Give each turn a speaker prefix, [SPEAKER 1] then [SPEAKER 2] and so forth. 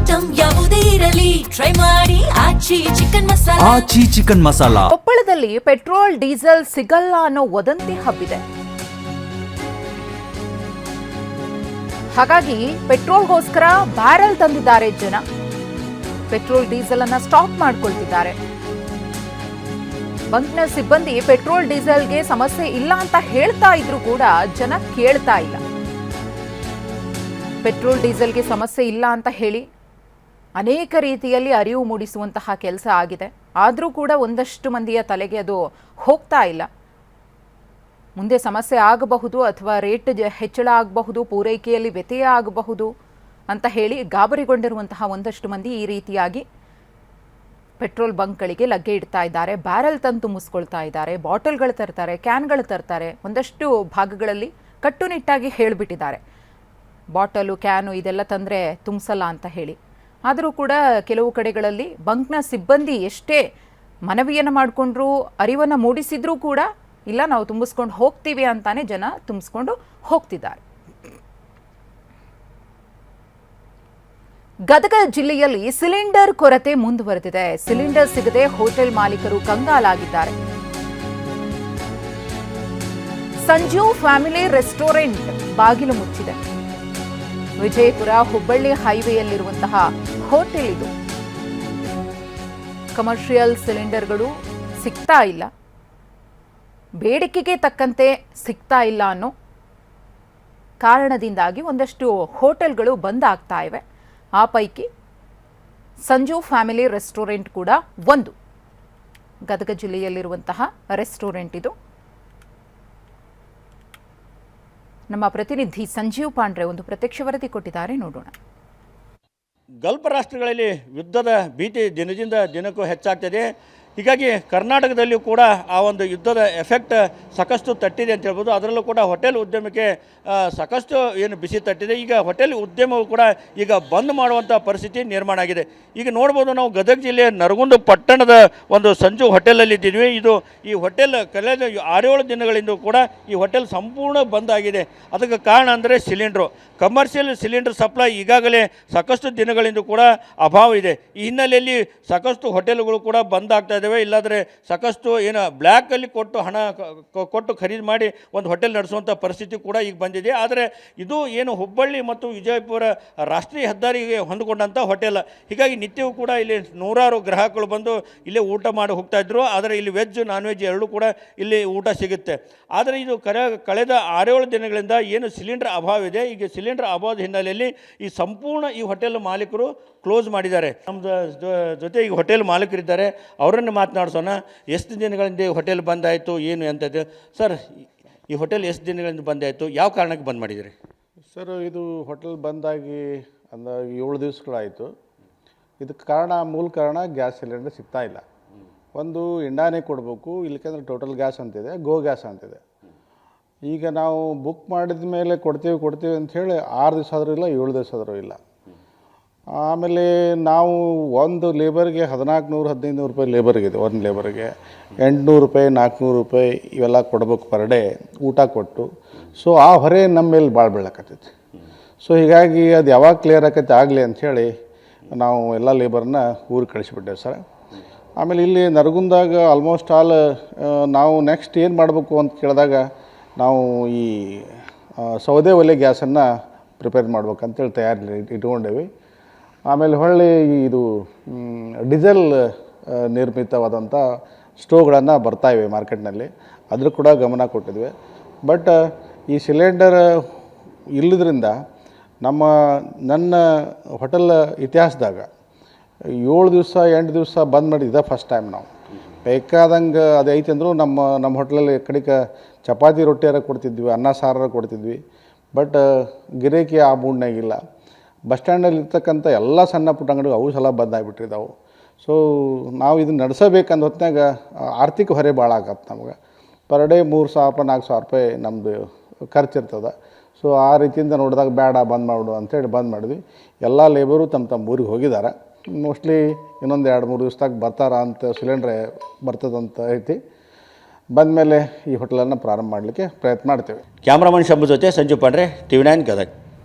[SPEAKER 1] Item ಯಾವುದೇ ಇರಲಿ try ಮಾಡಿ ಆಚಿ ಚಿಕನ್ ಮಸಾಲಾ.
[SPEAKER 2] ಕೊಪ್ಪಳದಲ್ಲಿ ಪೆಟ್ರೋಲ್ ಡೀಸೆಲ್ ಸಿಗಲ್ಲ ಅನ್ನೋ ವದಂತಿ ಹಬ್ಬಿದೆ. ಹಾಗಾಗಿ ಪೆಟ್ರೋಲ್ಗೋಸ್ಕರ ಬ್ಯಾರೆಲ್ ತಂದಿದ್ದಾರೆ ಜನ. ಪೆಟ್ರೋಲ್ ಡೀಸೆಲ್ ಅನ್ನ ಸ್ಟಾಕ್ ಮಾಡ್ಕೊಳ್ತಿದ್ದಾರೆ. ಬಂಕ್ನ ಸಿಬ್ಬಂದಿ ಪೆಟ್ರೋಲ್ ಡೀಸೆಲ್ಗೆ ಸಮಸ್ಯೆ ಇಲ್ಲ ಅಂತ ಹೇಳ್ತಾ ಇದ್ರು ಕೂಡ ಜನ ಕೇಳ್ತಾ ಇಲ್ಲ. ಪೆಟ್ರೋಲ್ ಡೀಸೆಲ್ಗೆ ಸಮಸ್ಯೆ ಇಲ್ಲ ಅಂತ ಹೇಳಿ ಅನೇಕ ರೀತಿಯಲ್ಲಿ ಅರಿವು ಮೂಡಿಸುವಂತಹ ಕೆಲಸ ಆಗಿದೆ. ಆದರೂ ಕೂಡ ಒಂದಷ್ಟು ಮಂದಿಯ ತಲೆಗೆ ಅದು ಹೋಗ್ತಾ ಇಲ್ಲ. ಮುಂದೆ ಸಮಸ್ಯೆ ಆಗಬಹುದು ಅಥವಾ ರೇಟ್ ಹೆಚ್ಚಳ ಆಗಬಹುದು, ಪೂರೈಕೆಯಲ್ಲಿ ವ್ಯತ್ಯಯ ಆಗಬಹುದು ಅಂತ ಹೇಳಿ ಗಾಬರಿಗೊಂಡಿರುವಂತಹ ಒಂದಷ್ಟು ಮಂದಿ ಈ ರೀತಿಯಾಗಿ ಪೆಟ್ರೋಲ್ ಬಂಕ್ಗಳಿಗೆ ಲಗ್ಗೆ ಇಡ್ತಾ ಇದ್ದಾರೆ. ಬ್ಯಾರೆಲ್ ತಂದು ತುಂಬಿಸ್ಕೊಳ್ತಾ ಇದ್ದಾರೆ. ಬಾಟಲ್ಗಳು ತರ್ತಾರೆ, ಕ್ಯಾನ್ಗಳು ತರ್ತಾರೆ. ಒಂದಷ್ಟು ಭಾಗಗಳಲ್ಲಿ ಕಟ್ಟುನಿಟ್ಟಾಗಿ ಹೇಳಿಬಿಟ್ಟಿದ್ದಾರೆ, ಬಾಟಲು ಕ್ಯಾನು ಇದೆಲ್ಲ ತಂದರೆ ತುಂಬಿಸಲ್ಲ ಅಂತ ಹೇಳಿ. ಆದರೂ ಕೂಡ ಕೆಲವು ಕಡೆಗಳಲ್ಲಿ ಬಂಕ್ನ ಸಿಬ್ಬಂದಿ ಎಷ್ಟೇ ಮನವಿಯನ್ನು ಮಾಡಿಕೊಂಡ್ರು, ಅರಿವನ್ನು ಮೂಡಿಸಿದ್ರೂ ಕೂಡ ಇಲ್ಲ ನಾವು ತುಂಬಿಸ್ಕೊಂಡು ಹೋಗ್ತೀವಿ ಅಂತಾನೆ ಜನ ತುಂಬಿಸ್ಕೊಂಡು ಹೋಗ್ತಿದ್ದಾರೆ. ಗದಗ ಜಿಲ್ಲೆಯಲ್ಲಿ ಸಿಲಿಂಡರ್ ಕೊರತೆ ಮುಂದುವರೆದಿದೆ. ಸಿಲಿಂಡರ್ ಸಿಗದೆ ಹೋಟೆಲ್ ಮಾಲೀಕರು ಕಂಗಾಲಾಗಿದ್ದಾರೆ. ಸಂಜು ಫ್ಯಾಮಿಲಿ ರೆಸ್ಟೋರೆಂಟ್ ಬಾಗಿಲು ಮುಚ್ಚಿದೆ. ವಿಜಯಪುರ ಹುಬ್ಬಳ್ಳಿ ಹೈವೇಯಲ್ಲಿರುವಂತಹ ಹೋಟೆಲ್ ಇದು. ಕಮರ್ಷಿಯಲ್ ಸಿಲಿಂಡರ್ಗಳು ಸಿಗ್ತಾ ಇಲ್ಲ, ಬೇಡಿಕೆಗೆ ತಕ್ಕಂತೆ ಸಿಗ್ತಾ ಇಲ್ಲ ಅನ್ನೋ ಕಾರಣದಿಂದಾಗಿ ಒಂದಷ್ಟು ಹೋಟೆಲ್ಗಳು ಬಂದ್ ಆಗ್ತಾ ಇವೆ. ಆ ಪೈಕಿ ಸಂಜು ಫ್ಯಾಮಿಲಿ ರೆಸ್ಟೋರೆಂಟ್ ಕೂಡ ಒಂದು. ಗದಗ ಜಿಲ್ಲೆಯಲ್ಲಿರುವಂತಹ ರೆಸ್ಟೋರೆಂಟ್ ಇದು. ನಮ್ಮ ಪ್ರತಿನಿಧಿ ಸಂಜೀವ್ ಪಾಂಡ್ರೆ ಒಂದು ಪ್ರತ್ಯಕ್ಷ ವರದಿ ಕೊಟ್ಟಿದ್ದಾರೆ, ನೋಡೋಣ.
[SPEAKER 3] ಗಲ್ಫ್ ರಾಷ್ಟ್ರಗಳಲ್ಲಿ ಯುದ್ಧದ ಭೀತಿ ದಿನದಿಂದ ದಿನಕ್ಕೂ ಹೆಚ್ಚಾಗ್ತದೆ. ಹೀಗಾಗಿ ಕರ್ನಾಟಕದಲ್ಲಿಯೂ ಕೂಡ ಆ ಒಂದು ಯುದ್ಧದ ಎಫೆಕ್ಟ್ ಸಾಕಷ್ಟು ತಟ್ಟಿದೆ ಅಂತ ಹೇಳ್ಬೋದು. ಅದರಲ್ಲೂ ಕೂಡ ಹೋಟೆಲ್ ಉದ್ಯಮಕ್ಕೆ ಸಾಕಷ್ಟು ಏನು ಬಿಸಿ ತಟ್ಟಿದೆ. ಈಗ ಹೋಟೆಲ್ ಉದ್ಯಮವು ಕೂಡ ಈಗ ಬಂದ್ ಮಾಡುವಂಥ ಪರಿಸ್ಥಿತಿ ನಿರ್ಮಾಣ ಆಗಿದೆ. ಈಗ ನೋಡ್ಬೋದು, ನಾವು ಗದಗ ಜಿಲ್ಲೆಯ ನರಗುಂದ ಪಟ್ಟಣದ ಒಂದು ಸಂಜು ಹೋಟೆಲಲ್ಲಿ ಇದ್ದೀವಿ. ಈ ಹೋಟೆಲ್ ಕಳೆದ 6-7 ದಿನಗಳಿಂದ ಕೂಡ ಈ ಹೋಟೆಲ್ ಸಂಪೂರ್ಣ ಬಂದ್ ಆಗಿದೆ. ಅದಕ್ಕೆ ಕಾರಣ ಅಂದರೆ ಸಿಲಿಂಡ್ರು. ಕಮರ್ಷಿಯಲ್ ಸಿಲಿಂಡರ್ ಸಪ್ಲೈ ಈಗಾಗಲೇ ಸಾಕಷ್ಟು ದಿನಗಳಿಂದ ಕೂಡ ಅಭಾವ ಇದೆ. ಈ ಹಿನ್ನೆಲೆಯಲ್ಲಿ ಸಾಕಷ್ಟು ಹೋಟೆಲ್ಗಳು ಕೂಡ ಬಂದ್ ಆಗ್ತಾ ಇದ್ದಾವೆ. ಇಲ್ಲಾಂದರೆ ಸಾಕಷ್ಟು ಏನು ಬ್ಲ್ಯಾಕಲ್ಲಿ ಕೊಟ್ಟು ಹಣ ಕೊಟ್ಟು ಖರೀದಿ ಮಾಡಿ ಒಂದು ಹೋಟೆಲ್ ನಡೆಸುವಂಥ ಪರಿಸ್ಥಿತಿ ಕೂಡ ಈಗ ಬಂದಿದೆ. ಆದರೆ ಇದು ಏನು ಹುಬ್ಬಳ್ಳಿ ಮತ್ತು ವಿಜಯಪುರ ರಾಷ್ಟ್ರೀಯ ಹೆದ್ದಾರಿಗೆ ಹೊಂದಿಕೊಂಡಂಥ ಹೋಟೆಲ್. ಹೀಗಾಗಿ ನಿತ್ಯವೂ ಕೂಡ ಇಲ್ಲಿ ನೂರಾರು ಗ್ರಾಹಕರು ಬಂದು ಇಲ್ಲೇ ಊಟ ಮಾಡಿ ಹೋಗ್ತಾ ಇದ್ರು. ಆದರೆ ಇಲ್ಲಿ ವೆಜ್ ನಾನ್ ವೆಜ್ ಎರಡೂ ಕೂಡ ಇಲ್ಲಿ ಊಟ ಸಿಗುತ್ತೆ. ಆದರೆ ಇದು ಕಳೆದ 6-7 ದಿನಗಳಿಂದ ಏನು ಸಿಲಿಂಡರ್ ಅಭಾವ ಇದೆ, ಈಗ ಸಿಲಿಂಡರ್ ಅಭಾವದ ಹಿನ್ನೆಲೆಯಲ್ಲಿ ಈ ಸಂಪೂರ್ಣ ಈ ಹೋಟೆಲ್ ಮಾಲೀಕರು ಕ್ಲೋಸ್ ಮಾಡಿದ್ದಾರೆ. ನಮ್ಮದು ಜೊತೆ ಈಗ ಹೋಟೆಲ್ ಮಾಲೀಕರಿದ್ದಾರೆ, ಅವರನ್ನು ಮಾತನಾಡಿಸೋಣ. ಎಷ್ಟು ದಿನಗಳಿಂದ ಹೋಟೆಲ್ ಬಂದಾಯಿತು, ಏನು ಅಂತದ್ದು ಸರ್? ಈ ಹೋಟೆಲ್ ಎಷ್ಟು ದಿನಗಳಿಂದ ಬಂದಾಯಿತು, ಯಾವ ಕಾರಣಕ್ಕೆ ಬಂದ್ ಮಾಡಿದ್ದೀರಿ
[SPEAKER 4] ಸರ್? ಇದು ಹೋಟೆಲ್ ಬಂದಾಗಿ ಅಂದ್ರೆ 7 ದಿವಸಗಳಾಯಿತು. ಇದಕ್ಕೆ ಮೂಲ ಕಾರಣ ಗ್ಯಾಸ್ ಸಿಲಿಂಡರ್ ಸಿಗ್ತಾ ಇಲ್ಲ. ಒಂದು ಇಂಡಾನೇ ಕೊಡಬೇಕು, ಇಲ್ಲಕಂದ್ರೆ ಟೋಟಲ್ ಗ್ಯಾಸ್ ಅಂತಿದೆ, ಗೋ ಗ್ಯಾಸ್ ಅಂತಿದೆ. ಈಗ ನಾವು ಬುಕ್ ಮಾಡಿದ ಮೇಲೆ ಕೊಡ್ತೀವಿ ಅಂಥೇಳಿ 6 ದಿವಸ ಆದರೂ ಇಲ್ಲ, 7 ದಿವಸ ಆದರೂ ಇಲ್ಲ. ಆಮೇಲೆ ನಾವು ಒಂದು ಲೇಬರ್ಗೆ 1400-1500 ರೂಪಾಯಿ ಲೇಬರ್ಗಿದೆ. ಒಂದು ಲೇಬರ್ಗೆ 800 ರೂಪಾಯಿ 400 ರೂಪಾಯಿ ಇವೆಲ್ಲ ಕೊಡ್ಬೇಕು ಪರ್ ಡೇ ಊಟ ಕೊಟ್ಟು. ಸೊ ಆ ಹೊರೆ ನಮ್ಮ ಮೇಲೆ ಭಾಳ ಬೀಳಕತ್ತೈತಿ. ಸೊ ಹೀಗಾಗಿ ಅದು ಯಾವಾಗ ಕ್ಲಿಯರ್ ಆಕೈತೆ ಆಗಲಿ ಅಂಥೇಳಿ ನಾವು ಎಲ್ಲ ಲೇಬರ್ನ ಊರಿಗೆ ಕಳಿಸಿಬಿಟ್ಟೇವೆ ಸರ್. ಆಮೇಲೆ ಇಲ್ಲಿ ನರಗುಂದಾಗ ಆಲ್ಮೋಸ್ಟ್ ಆಲ್ ನಾವು ನೆಕ್ಸ್ಟ್ ಏನು ಮಾಡಬೇಕು ಅಂತ ಕೇಳಿದಾಗ ನಾವು ಈ ಸೌದೆ ಒಲೆ ಗ್ಯಾಸನ್ನು ಪ್ರಿಪೇರ್ ಮಾಡ್ಬೇಕಂತೇಳಿ ತಯಾರಿ ಇಟ್ಕೊಂಡೇವಿ. ಆಮೇಲೆ ಹೊಳ್ಳಿ ಇದು ಡೀಸೆಲ್ ನಿರ್ಮಿತವಾದಂಥ ಸ್ಟೋವ್ಗಳನ್ನು ಬರ್ತಾಯಿವೆ ಮಾರ್ಕೆಟ್ನಲ್ಲಿ, ಅದ್ರ ಕೂಡ ಗಮನ ಕೊಟ್ಟಿದ್ವಿ. ಬಟ್ ಈ ಸಿಲಿಂಡರ್ ಇಲ್ಲದ್ರಿಂದ ನನ್ನ ಹೋಟೆಲ್ ಇತಿಹಾಸದಾಗ 7 ದಿವಸ 8 ದಿವಸ ಬಂದ್ ಮಾಡಿದ್ದೆ ಫಸ್ಟ್ ಟೈಮ್. ನಾವು ಬೇಕಾದಂಗೆ ಅದು ಐತೆ ಅಂದರೂ ನಮ್ಮ ಹೋಟ್ಲಲ್ಲಿ ಕಡೆಗೆ ಚಪಾತಿ ರೊಟ್ಟಿಯಾರ ಕೊಡ್ತಿದ್ವಿ, ಅನ್ನ ಸಾರಾರ ಕೊಡ್ತಿದ್ವಿ. ಬಟ್ ಗಿರಾಕಿ ಆ ಮೂಡ್ನಾಗಿಲ್ಲ. ಬಸ್ ಸ್ಟ್ಯಾಂಡಲ್ಲಿ ಇರ್ತಕ್ಕಂಥ ಎಲ್ಲ ಸಣ್ಣ ಪುಟ್ಟ ಅಂಗಡಿಗಳು ಅವು ಸಲ ಬಂದಾಗಿಬಿಟ್ಟಿದ್ದಾವೆ. ಸೊ ನಾವು ಇದನ್ನು ನಡೆಸಬೇಕಂದ ಹೊತ್ತಿನಾಗ ಆರ್ಥಿಕ ಹೊರೆ ಭಾಳ ಆಗತ್ತೆ ನಮ್ಗೆ. ಪರ್ ಡೇ 3000-4000 ರೂಪಾಯಿ ನಮ್ಮದು ಖರ್ಚು ಇರ್ತದೆ. ಸೊ ಆ ರೀತಿಯಿಂದ ನೋಡಿದಾಗ ಬೇಡ ಬಂದ್ ಮಾಡು ಅಂಥೇಳಿ ಬಂದ್ ಮಾಡಿದ್ವಿ. ಎಲ್ಲ ಲೇಬರು ತಮ್ಮ ಊರಿಗೆ ಹೋಗಿದ್ದಾರೆ. ಮೋಸ್ಟ್ಲಿ ಇನ್ನೊಂದು 2-3 ದಿವಸದಾಗ ಬರ್ತಾರ ಅಂತ, ಸಿಲಿಂಡ್ರೆ ಬರ್ತದಂತ ಐತಿ. ಬಂದ ಮೇಲೆ ಈ ಹೋಟೆಲನ್ನು ಪ್ರಾರಂಭ ಮಾಡಲಿಕ್ಕೆ ಪ್ರಯತ್ನ ಮಾಡ್ತೇವೆ.
[SPEAKER 3] ಕ್ಯಾಮ್ರಾಮನ್ ಶಂಭು ಜೊತೆ ಸಂಜು ಪಾಂಡ್ರೆ, TV9 ಗದಗ.